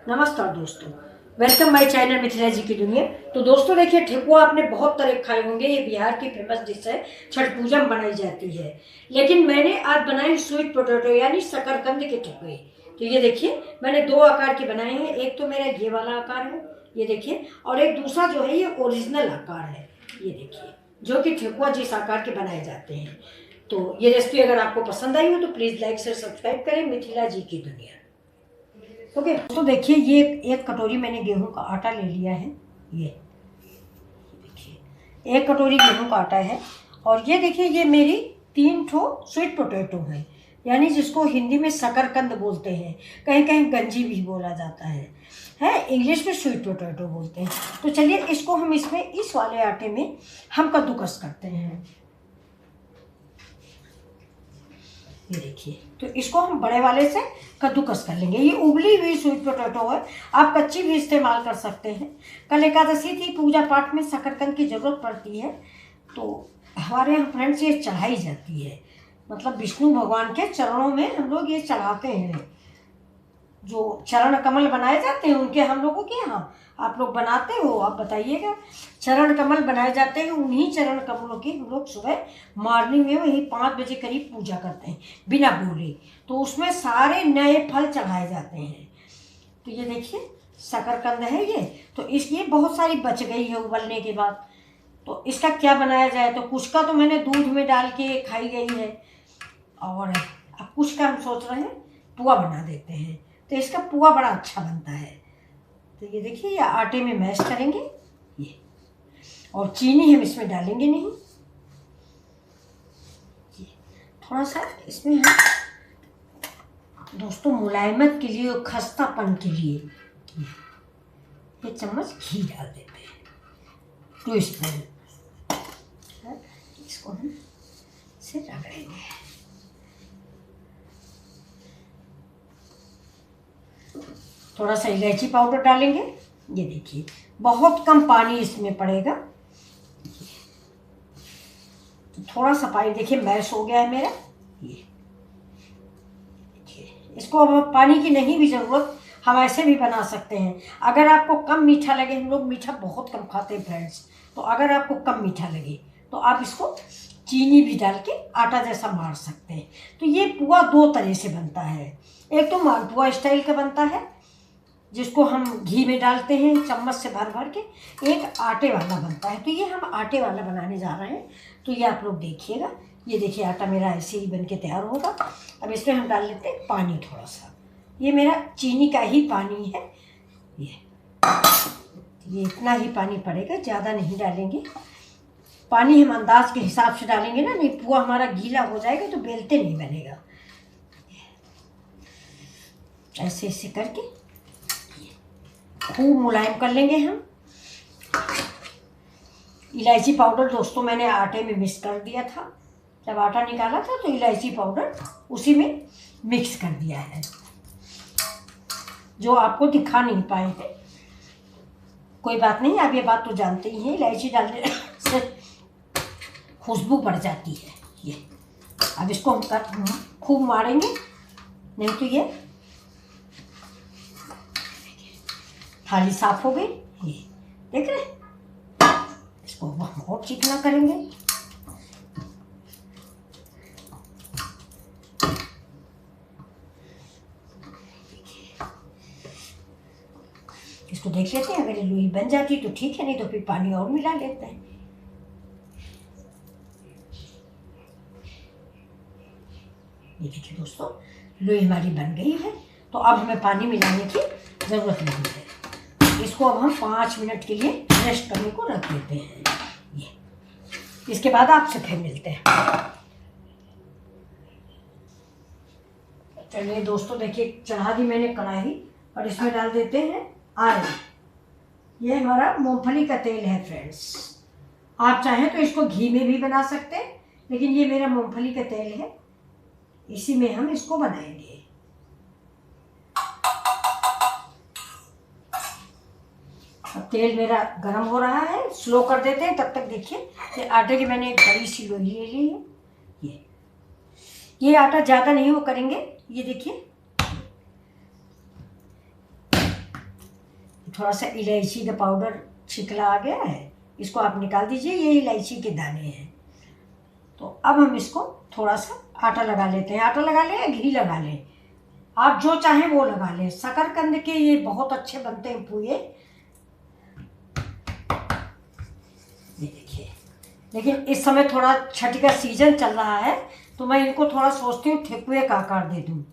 नमस्कार दोस्तों, welcome my channel Mithila जी की दुनिया। तो दोस्तों देखिए, ठेकुआ आपने बहुत तरह खाए होंगे। ये बिहार की फेमस डिश है, छठ पूजा में बनाई जाती है। लेकिन मैंने आज बनाई स्वीट पोटैटो यानी शकरकंद के ठेकुए। तो ये देखिए, मैंने दो आकार के बनाए हैं। एक तो मेरा ये वाला आकार है, ये देखिए, और एक दूसरा जो है ये ओरिजिनल आकार है, ये देखिए, जो कि ठेकुआ जिस आकार के बनाए जाते हैं। तो ये रेसिपी अगर आपको पसंद आई हो तो प्लीज़ लाइक शेयर सब्सक्राइब करें मिथिला जी की दुनिया। ओके, तो देखिए, ये एक कटोरी मैंने गेहूं का आटा ले लिया है। ये देखिए, एक कटोरी गेहूं का आटा है। और ये देखिए, ये मेरी 3 स्वीट पोटैटो है, यानी जिसको हिंदी में शकरकंद बोलते हैं, कहीं कहीं गंजी भी बोला जाता है इंग्लिश में स्वीट पोटैटो बोलते हैं। तो चलिए, इसको हम इसमें इस वाले आटे में हम कद्दूकस करते हैं। ये देखिए, तो इसको हम बड़े वाले से कद्दूकस कर लेंगे। ये उबली हुई स्वीट पोटैटो है, आप कच्ची भी इस्तेमाल कर सकते हैं। कल एकादशी थी, पूजा पाठ में शकरकंद की जरूरत पड़ती है, तो हमारे यहाँ फ्रेंड्स ये चढ़ाई जाती है। मतलब विष्णु भगवान के चरणों में हम लोग ये चढ़ाते हैं। जो चरण कमल बनाए जाते हैं उनके हम लोगों के यहाँ, आप लोग बनाते हो, आप बताइएगा। चरण कमल बनाए जाते हैं, उन्हीं चरण कमलों की हम लोग सुबह मॉर्निंग में वही 5 बजे करीब पूजा करते हैं बिना बोले। तो उसमें सारे नए फल चढ़ाए जाते हैं। तो ये देखिए, शकरकंद है ये। तो इसलिए बहुत सारी बच गई है उबलने के बाद। तो इसका क्या बनाया जाए, तो कुछ का तो मैंने दूध में डाल के खाई गई है, और अब कुछ का हम सोच रहे हैं पुआ बना देते हैं। तो इसका पुआ बड़ा अच्छा बनता है। तो ये देखिए, ये आटे में मैश करेंगे ये, और चीनी हम इसमें डालेंगे नहीं। ये थोड़ा सा इसमें हम दोस्तों मुलायमत के लिए और खस्तापन के लिए ये चम्मच घी डाल देते हैं, 2 स्पून। इसको हम इसे रगड़ेंगे। थोड़ा सा इलायची पाउडर डालेंगे। ये देखिए, बहुत कम पानी इसमें पड़ेगा। तो थोड़ा सा पानी, देखिए मैश हो गया है मेरा। ये देखिए, इसको अब पानी की नहीं भी ज़रूरत, हम ऐसे भी बना सकते हैं। अगर आपको कम मीठा लगे, हम लोग मीठा बहुत कम खाते हैं फ्रेंड्स, तो अगर आपको कम मीठा लगे तो आप इसको चीनी भी डाल के आटा जैसा मार सकते हैं। तो ये पुआ 2 तरह से बनता है। एक तो मालपुआ स्टाइल का बनता है, जिसको हम घी में डालते हैं चम्मच से भर भर के। एक आटे वाला बनता है, तो ये हम आटे वाला बनाने जा रहे हैं। तो ये आप लोग देखिएगा। ये देखिए, आटा मेरा ऐसे ही बन के तैयार होगा। अब इसमें हम डाल लेते हैं पानी थोड़ा सा। ये मेरा चीनी का ही पानी है। ये इतना ही पानी पड़ेगा, ज़्यादा नहीं डालेंगे। पानी हम अंदाज के हिसाब से डालेंगे ना, नहीं पुआ हमारा गीला हो जाएगा तो बेलते नहीं बनेगा। ऐसे ऐसे करके खूब मुलायम कर लेंगे हम। इलायची पाउडर दोस्तों मैंने आटे में मिक्स कर दिया था। जब आटा निकाला था तो इलायची पाउडर उसी में मिक्स कर दिया है, जो आपको दिखा नहीं पाए हैं। कोई बात नहीं, आप ये बात तो जानते ही हैं, इलायची डालने से खुशबू बढ़ जाती है। ये अब इसको हम खूब मारेंगे, नहीं तो ये थाली साफ हो गई। ये देख रहे, इसको हम और चिकना करेंगे। इसको देख लेते हैं, अगर ये लोई बन जाती तो ठीक है, नहीं तो फिर पानी और मिला लेते हैं। ये देखिए दोस्तों, लोई हमारी बन गई है। तो अब हमें पानी मिलाने की ज़रूरत नहीं है। इसको अब हम 5 मिनट के लिए रेस्ट करने को रख देते हैं। ये इसके बाद आपसे फिर मिलते हैं। चलिए दोस्तों, देखिए चढ़ा दी मैंने कढ़ाई, और इसमें डाल देते हैं ऑयल। ये हमारा मूंगफली का तेल है फ्रेंड्स। आप चाहें तो इसको घी में भी बना सकते हैं, लेकिन ये मेरा मूंगफली का तेल है, इसी में हम इसको बनाएंगे। अब तेल मेरा गरम हो रहा है, स्लो कर देते हैं। तब तक देखिए, ये आटे की मैंने एक बड़ी सी लोई ले ली है। ये आटा ज़्यादा नहीं वो करेंगे। ये देखिए, थोड़ा सा इलायची का पाउडर छिकला आ गया है, इसको आप निकाल दीजिए, ये इलायची के दाने हैं। तो अब हम इसको थोड़ा सा आटा लगा लेते हैं। आटा लगा लें या घी लगा लें, आप जो चाहें वो लगा लें। शकरकंद के ये बहुत अच्छे बनते हैं पुए, ये देखिए। लेकिन इस समय थोड़ा छठ का सीजन चल रहा है, तो मैं इनको थोड़ा सोचती हूँ ठेकुए का आकार दे दूँ।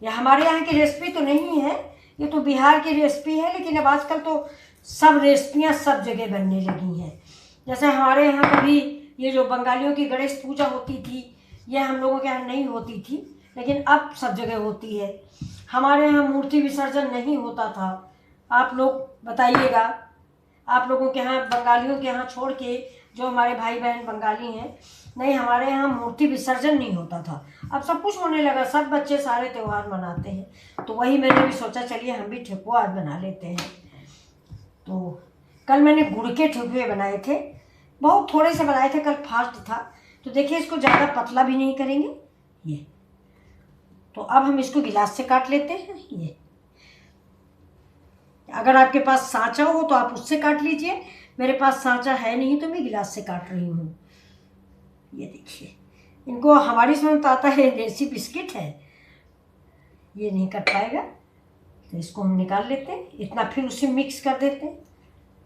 ये हमारे यहाँ की रेसिपी तो नहीं है, ये तो बिहार की रेसिपी है, लेकिन अब आजकल तो सब रेसिपियाँ सब जगह बनने लगी हैं। जैसे हमारे यहाँ कभी ये जो बंगालियों की गणेश पूजा होती थी, ये हम लोगों के यहाँ नहीं होती थी, लेकिन अब सब जगह होती है। हमारे यहाँ मूर्ति विसर्जन नहीं होता था। आप लोग बताइएगा, आप लोगों के यहाँ, बंगालियों के यहाँ छोड़ के, जो हमारे भाई बहन बंगाली हैं, नहीं, हमारे यहाँ मूर्ति विसर्जन नहीं होता था। अब सब कुछ होने लगा, सब बच्चे सारे त्यौहार मनाते हैं। तो वही मैंने भी सोचा, चलिए हम भी ठेकुआ आज बना लेते हैं। तो कल मैंने गुड़ के ठेकुए बनाए थे, बहुत थोड़े से बनाए थे, कल फास्ट था। तो देखिए, इसको ज़्यादा पतला भी नहीं करेंगे ये। तो अब हम इसको गिलास से काट लेते हैं। ये अगर आपके पास सांचा हो तो आप उससे काट लीजिए, मेरे पास सांचा है नहीं तो मैं गिलास से काट रही हूँ। ये देखिए, इनको हमारी समझ में आता है देसी बिस्किट है, ये नहीं कट पाएगा। तो इसको हम निकाल लेते हैं, इतना फिर उसे मिक्स कर देते हैं।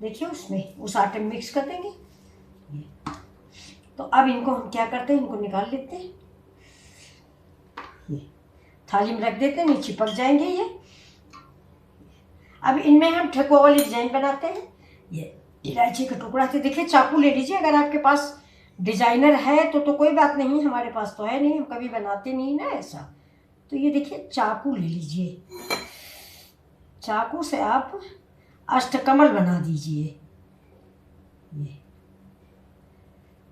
देखिए, उसमें उस आटे में मिक्स कर देंगे। तो अब इनको हम क्या करते हैं, इनको निकाल लेते हैं, ये थाली में रख देते हैं, नहीं चिपक जाएंगे ये। अब इनमें हम ठेकुआ वाली डिजाइन बनाते हैं। ये इलायची का टुकड़ा से, देखिए चाकू ले लीजिए, अगर आपके पास डिजाइनर है तो कोई बात नहीं, हमारे पास तो है नहीं, हम कभी बनाते नहीं ना ऐसा। तो ये देखिए, चाकू ले लीजिए, चाकू से आप अष्टकमल बना दीजिए। ये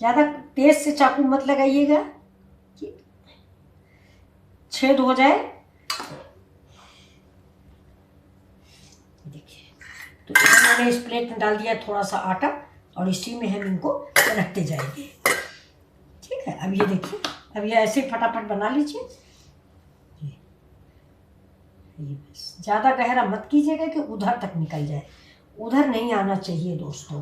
ज़्यादा तेज से चाकू मत लगाइएगा कि छेद हो जाए। देखिए, तो मैंने इस प्लेट में डाल दिया थोड़ा सा आटा, और इसी में हम इनको रखते जाएंगे। ठीक है, अब ये देखिए, अब ये ऐसे फटाफट बना लीजिए। ये बस ज़्यादा गहरा मत कीजिएगा कि उधर तक निकल जाए, उधर नहीं आना चाहिए दोस्तों।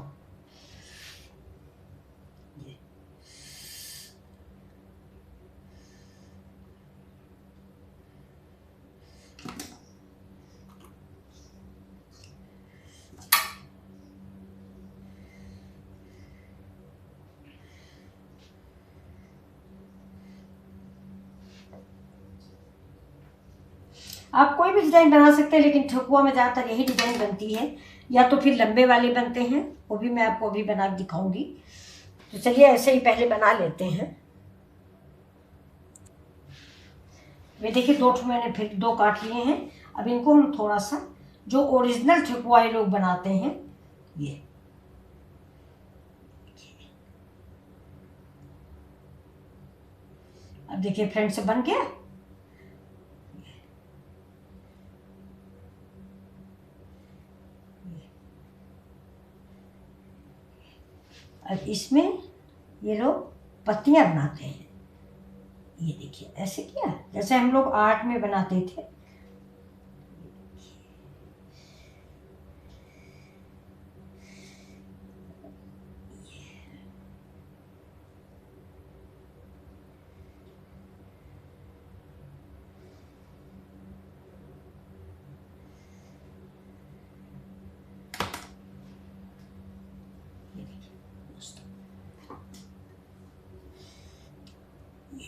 आप कोई भी डिज़ाइन बना सकते हैं, लेकिन ठेकुआ में ज़्यादातर यही डिज़ाइन बनती है, या तो फिर लंबे वाले बनते हैं, वो भी मैं आपको अभी बना दिखाऊंगी। तो चलिए ऐसे ही पहले बना लेते हैं। वे देखिए, दो मैंने फिर दो काट लिए हैं। अब इनको हम थोड़ा सा, जो ओरिजिनल ठेकुआ लोग बनाते हैं, ये अब देखिए फ्रेंड्स, बन गया। अब इसमें ये लोग पत्तियां बनाते हैं। ये देखिए, ऐसे किया जैसे हम लोग आर्ट में बनाते थे।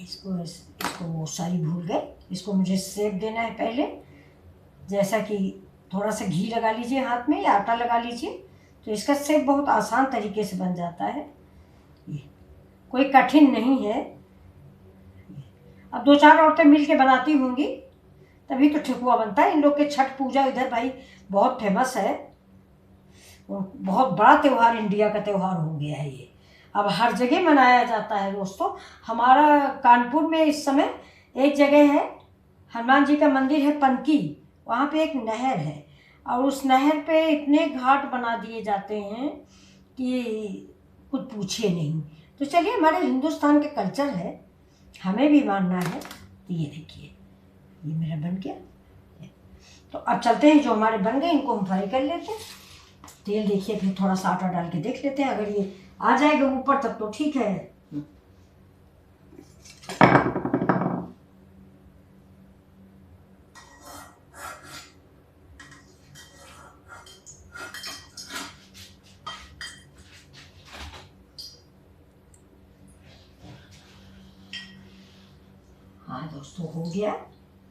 इसको वो सारी भूल गए। इसको मुझे शेप देना है पहले, जैसा कि थोड़ा सा घी लगा लीजिए हाथ में या आटा लगा लीजिए, तो इसका शेप बहुत आसान तरीके से बन जाता है। ये कोई कठिन नहीं है। अब दो चार औरतें मिल के बनाती होंगी, तभी तो ठेकुआ बनता है। इन लोग के छठ पूजा इधर भाई बहुत फेमस है, बहुत बड़ा त्यौहार, इंडिया का त्यौहार हो गया है ये। अब हर जगह मनाया जाता है दोस्तों। हमारा कानपुर में इस समय एक जगह है, हनुमान जी का मंदिर है पनकी, वहाँ पे एक नहर है, और उस नहर पे इतने घाट बना दिए जाते हैं कि कुछ पूछिए नहीं। तो चलिए, हमारे हिंदुस्तान के कल्चर है, हमें भी मानना है। तो ये देखिए, ये मेरा बन गया। तो अब चलते हैं, जो हमारे बन गए इनको हम फ्राई कर लेते हैं। तेल देखिए, फिर थोड़ा सा आटा डाल के देख लेते हैं, अगर ये आ जाएगा ऊपर तब तो ठीक है। हाँ दोस्तों, हो गया।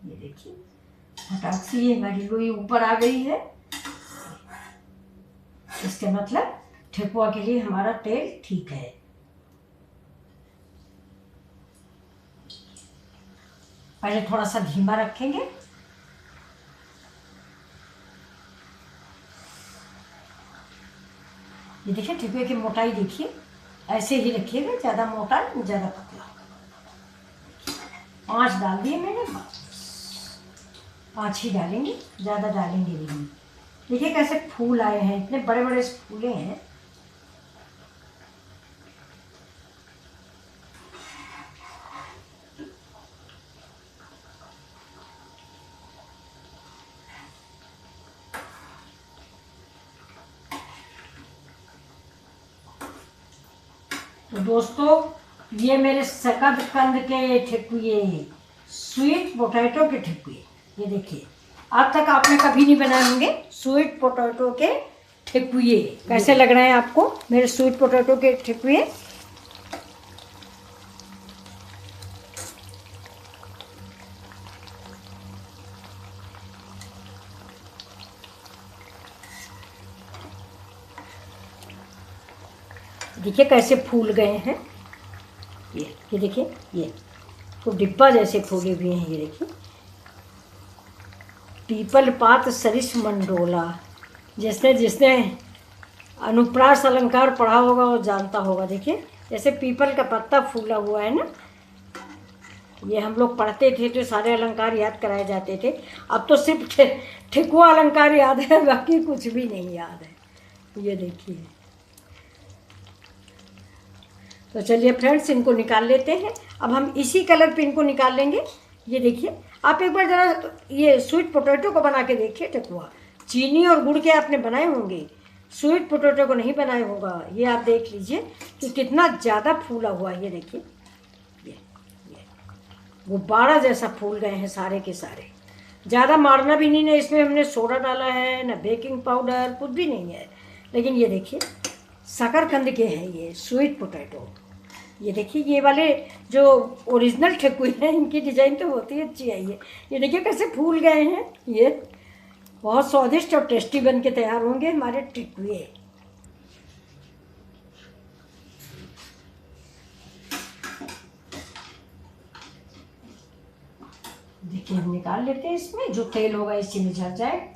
ये देखिए फटाक से ये हमारी लोई ऊपर आ गई है। इसका मतलब ठेकुआ के लिए हमारा तेल ठीक है। पहले थोड़ा सा धीमा रखेंगे। ये देखिए ठेकुए की मोटाई देखिए, ऐसे ही रखिएगा, ज़्यादा मोटा ज़्यादा पतला। 5 डाल दिए मैंने, 5 ही डालेंगे, ज़्यादा डालेंगे नहीं। देखिए कैसे फूल आए हैं, इतने बड़े बड़े फूले हैं। तो दोस्तों, ये मेरे शकरकंद के ठेकुए, स्वीट पोटैटो के ठेकुए, ये देखिए आज तक आपने कभी नहीं बनाए होंगे स्वीट पोटैटो के ठेकुए। कैसे लग रहे हैं आपको मेरे स्वीट पोटैटो के ठेकुए? देखिए कैसे फूल गए हैं। ये देखिए, ये तो डिब्बा जैसे फूले हुए हैं। ये देखिए, पीपल पात सरिस मंडोला, जिसने जिसने अनुप्रास अलंकार पढ़ा होगा वो जानता होगा। देखिए जैसे पीपल का पत्ता फूला हुआ है ना, ये हम लोग पढ़ते थे तो सारे अलंकार याद कराए जाते थे। अब तो सिर्फ ठेकुआ अलंकार याद है, बाकी कुछ भी नहीं याद है। ये देखिए, तो चलिए फ्रेंड्स, इनको निकाल लेते हैं। अब हम इसी कलर पे इनको निकाल लेंगे। ये देखिए, आप एक बार ज़रा ये स्वीट पोटैटो को बना के देखिए ठेकुआ। चीनी और गुड़ के आपने बनाए होंगे, स्वीट पोटैटो को नहीं बनाए होगा। ये आप देख लीजिए कि कितना ज़्यादा फूला हुआ है। ये देखिए, ये गुब्बारा जैसा फूल गए हैं सारे के सारे। ज़्यादा मारना भी नहीं है, इसमें हमने सोडा डाला है ना, बेकिंग पाउडर कुछ भी नहीं है। लेकिन ये देखिए शकरकंद के हैं ये स्वीट पोटैटो। ये देखिए, ये वाले जो ओरिजिनल ठेकुए हैं इनकी डिज़ाइन तो बहुत ही अच्छी आई है। ये देखिए कैसे फूल गए हैं। ये बहुत स्वादिष्ट और टेस्टी बन के तैयार होंगे हमारे ठेकुए। देखिए हम निकाल लेते हैं, इसमें जो तेल होगा इसी में झड़ जाए।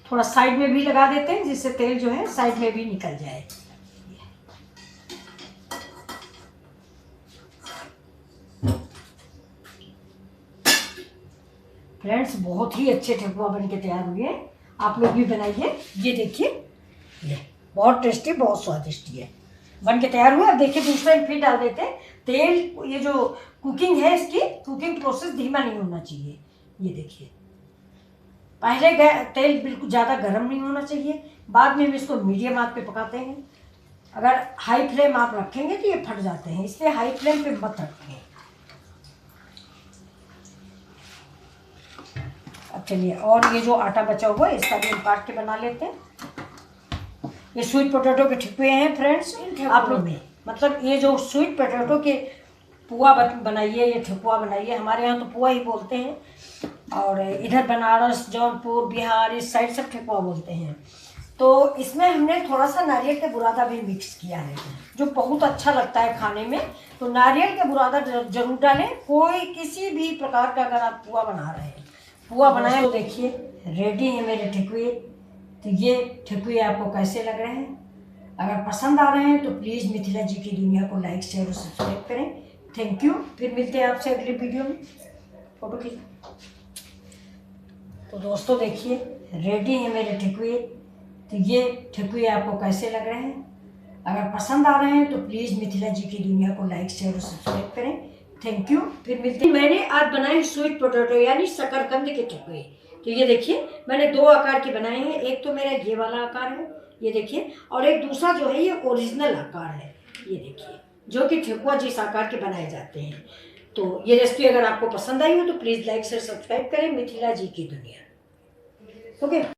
थोड़ा साइड में भी लगा देते हैं, जिससे तेल जो है साइड में भी निकल जाए। फ्रेंड्स, बहुत ही अच्छे ठेकुआ बन के तैयार हुए हैं, आप लोग भी बनाइए। ये देखिए, ये बहुत टेस्टी, बहुत स्वादिष्ट ये बन के तैयार हुए। अब देखिए दूसरा फिर डाल देते हैं तेल। ये जो कुकिंग है, इसकी कुकिंग प्रोसेस धीमा नहीं होना चाहिए। ये देखिए, पहले तेल बिल्कुल ज़्यादा गर्म नहीं होना चाहिए, बाद में हम इसको मीडियम आंच पे पकाते हैं। अगर हाई फ्लेम आप रखेंगे तो ये फट जाते हैं, इसलिए हाई फ्लेम पे मत रखें। अब चलिए, और ये जो आटा बचा हुआ है इसका भी हम काट के बना लेते हैं। ये स्वीट पोटैटो के ठेकुए हैं फ्रेंड्स। आप लोग भी मतलब ये जो स्वीट पोटैटो के पुआ बनाइए, ये ठेकुआ बनाइए। हमारे यहाँ तो पुआ ही बोलते हैं, और इधर बनारस, जौनपुर, बिहार इस साइड सब ठेकुआ बोलते हैं। तो इसमें हमने थोड़ा सा नारियल का बुरादा भी मिक्स किया है, जो बहुत अच्छा लगता है खाने में। तो नारियल का बुरादा जरूर डालें, कोई किसी भी प्रकार का अगर आप पुआ बना रहे हैं। पुआ बनाए तो देखिए रेडी है मेरे ठेकुए। तो ये ठेकुए आपको कैसे लग रहे हैं? अगर पसंद आ रहे हैं तो प्लीज़ मिथिला जी की दुनिया को लाइक शेयर और सब्सक्राइब करें। Thank you. फिर मिलते हैं आपसे अगले वीडियो में। फोटो खींच। तो दोस्तों देखिए रेडी है मेरे ठेकुए। तो ये ठेकुए आपको कैसे लग रहे हैं? अगर पसंद आ रहे हैं तो प्लीज़ मिथिला जी की दुनिया को लाइक शेयर और सब्सक्राइब करें। Thank you. फिर मिलते हैं। मैंने आज बनाए स्वीट पोटैटो यानी शकरकंद के टुकड़े। तो ये देखिए मैंने 2 आकार के बनाए हैं। एक तो मेरा ये वाला आकार है, ये देखिए, और एक दूसरा जो है ये ओरिजिनल आकार है, ये देखिए, जो कि ठेकुआ जिस आकार के बनाए जाते हैं। तो ये रेसिपी अगर आपको पसंद आई हो तो प्लीज़ लाइक शेयर सब्सक्राइब करें। मिथिला जी की दुनिया। ओके।